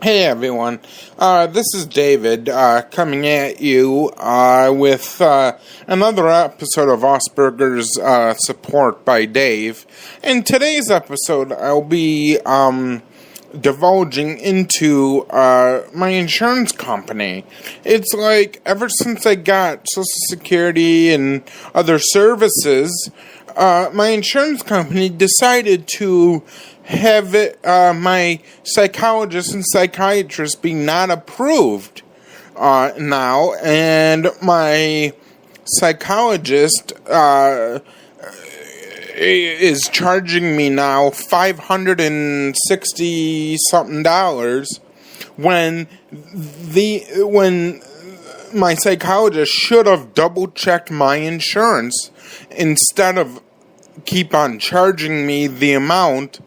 Hey everyone, this is David coming at you with another episode of Asperger's Support by Dave. In today's episode, I'll be divulging into my insurance company. It's like ever since I got Social Security and other services, my insurance company decided to have my psychologist and psychiatrist be not approved now, and my psychologist is charging me now $560 something when my psychologist should have double checked my insurance instead of keep on charging me the amount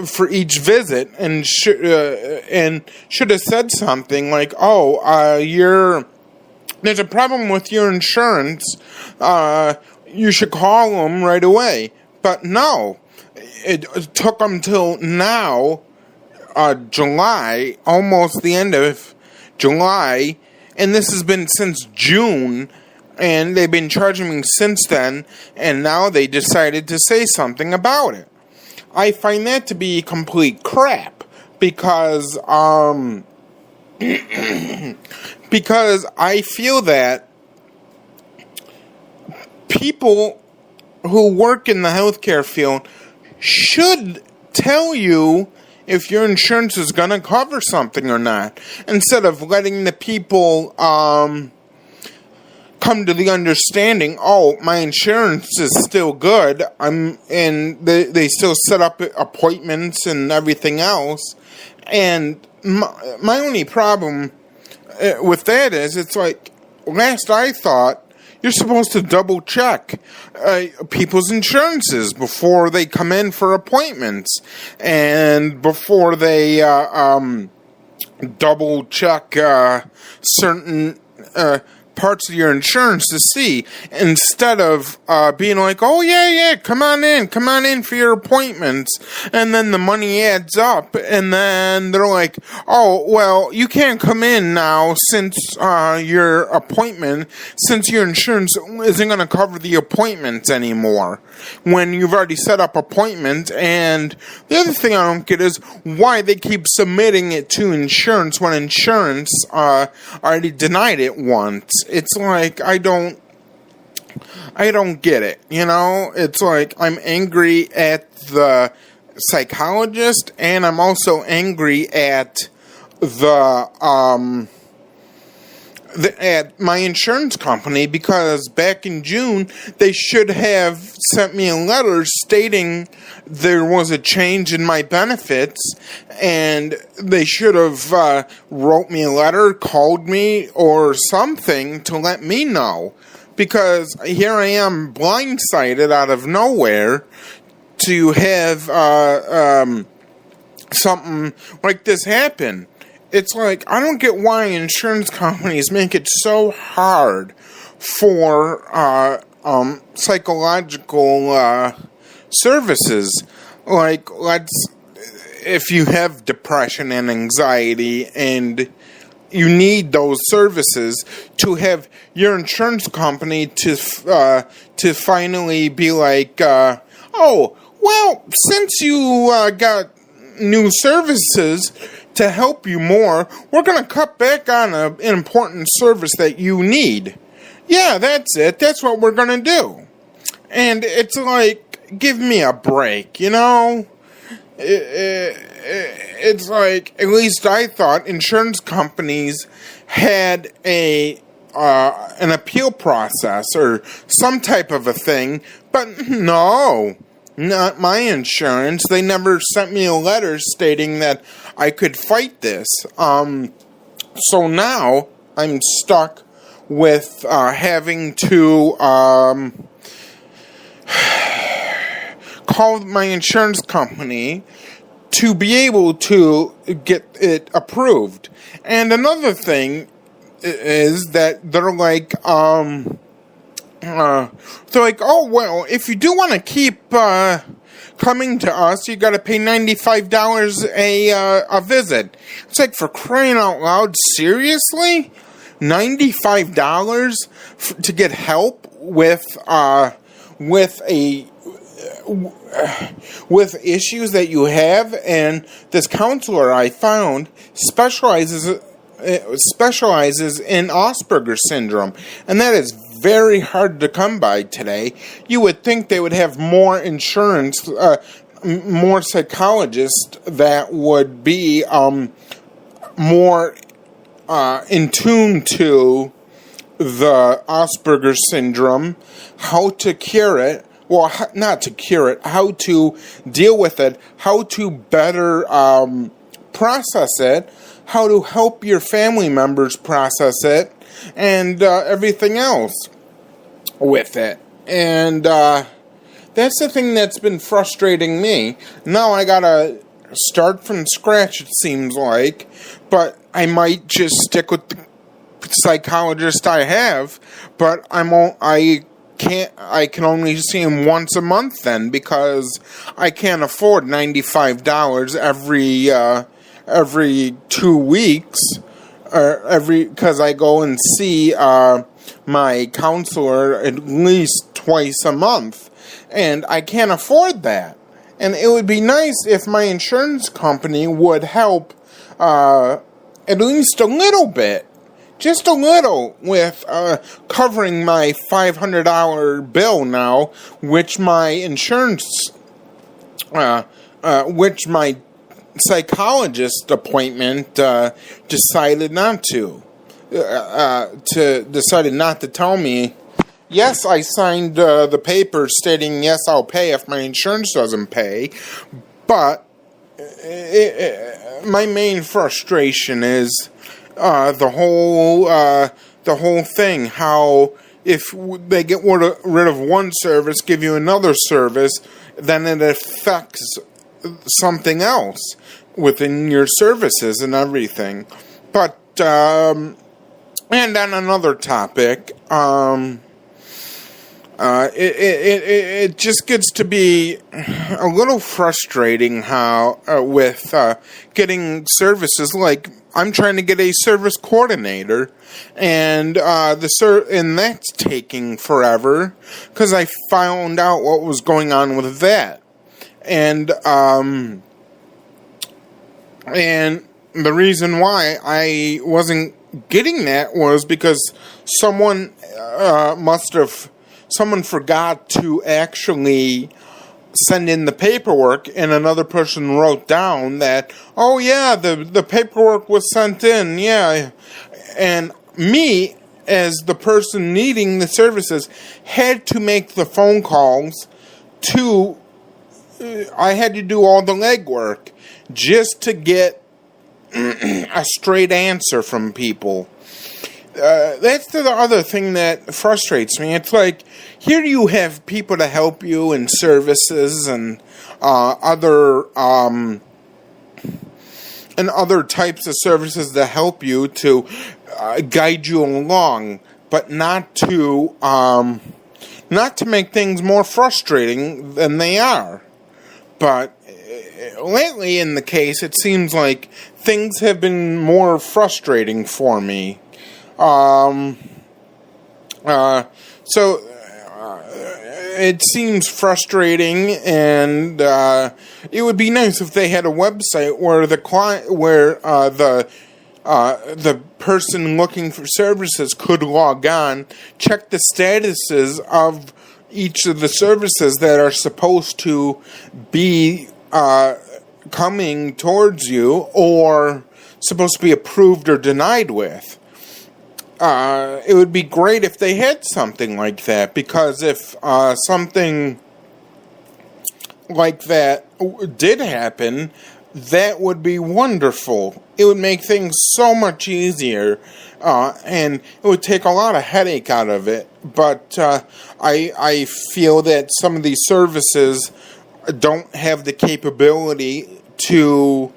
for each visit, and should have said something like, there's a problem with your insurance, you should call them right away. But no, it took them till now, July, almost the end of July, and this has been since June, and they've been charging me since then, and now they decided to say something about it. I find that to be complete crap, because because I feel that people who work in the healthcare field should tell you if your insurance is going to cover something or not, instead of letting the people come to the understanding, my insurance is still good, and they still set up appointments and everything else. And my only problem with that is, it's like, last I thought, you're supposed to double check people's insurances before they come in for appointments, and before they double check certain parts of your insurance to see, instead of being like, come on in for your appointments, and then the money adds up, and then they're like, you can't come in now since your insurance isn't going to cover the appointments anymore, when you've already set up appointments. And the other thing I don't get is why they keep submitting it to insurance when insurance already denied it once. It's like, I don't get it, It's like, I'm angry at the psychologist, and I'm also angry at at my insurance company, because back in June, they should have sent me a letter stating there was a change in my benefits, and they should have wrote me a letter, called me, or something to let me know, because here I am blindsided out of nowhere to have something like this happen. It's like, I don't get why insurance companies make it so hard for psychological services. Like, if you have depression and anxiety and you need those services, to have your insurance company to finally be like, since you got new services to help you more, we're going to cut back on an important service that you need. Yeah, that's it. That's what we're going to do. And it's like, give me a break, It's like, at least I thought insurance companies had an appeal process or some type of a thing, but no. Not my insurance. They never sent me a letter stating that I could fight this. So now I'm stuck with having to call my insurance company to be able to get it approved. And another thing is that they're like, if you do want to keep coming to us, you got to pay $95 a visit. It's like, for crying out loud, seriously? $95 to get help with issues that you have? And this counselor I found specializes in Asperger's syndrome, and that is very hard to come by today. You would think they would have more insurance, more psychologists that would be more in tune to the Asperger's syndrome, how to cure it. Well, not to cure it, how to deal with it, how to better process it, how to help your family members process it, and everything else with it. And that's the thing that's been frustrating me. Now I gotta start from scratch, it seems like, but I might just stick with the psychologist I have, but I can only see him once a month then, because I can't afford $95 every 2 weeks, because I go and see my counselor at least twice a month, and I can't afford that. And it would be nice if my insurance company would help at least a little bit, just a little, with covering my $500 bill now, which my insurance, which my psychologist appointment decided not to tell me. Yes, I signed the paper stating, yes, I'll pay if my insurance doesn't pay, but my main frustration is the whole thing, how if they get rid of one service, give you another service, then it affects something else within your services and everything. But, and on another topic, it just gets to be a little frustrating how, with getting services, like I'm trying to get a service coordinator, and and that's taking forever, because I found out what was going on with that. And the reason why I wasn't getting that was because someone forgot to actually send in the paperwork, and another person wrote down that, oh yeah, the paperwork was sent in, yeah. And me, as the person needing the services, had to make the phone calls I had to do all the legwork just to get a straight answer from people. That's the other thing that frustrates me. It's like, here you have people to help you in services and other types of services to help you, to guide you along, but not to make things more frustrating than they are. But lately in the case, it seems like things have been more frustrating for me. So it seems frustrating, and it would be nice if they had a website where the person looking for services could log on, check the statuses of each of the services that are supposed to be coming towards you, or supposed to be approved or denied with. It would be great if they had something like that, because if something like that did happen, that would be wonderful. It would make things so much easier, and it would take a lot of headache out of it. But I feel that some of these services don't have the capability to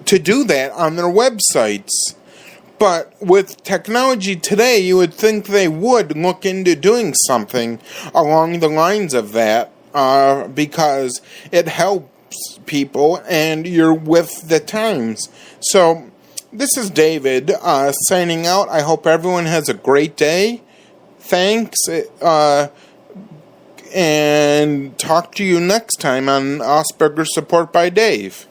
do that on their websites. But with technology today, you would think they would look into doing something along the lines of that, because it helps people and you're with the times. So this is David signing out. I hope everyone has a great day. Thanks, and talk to you next time on Asperger Support by Dave.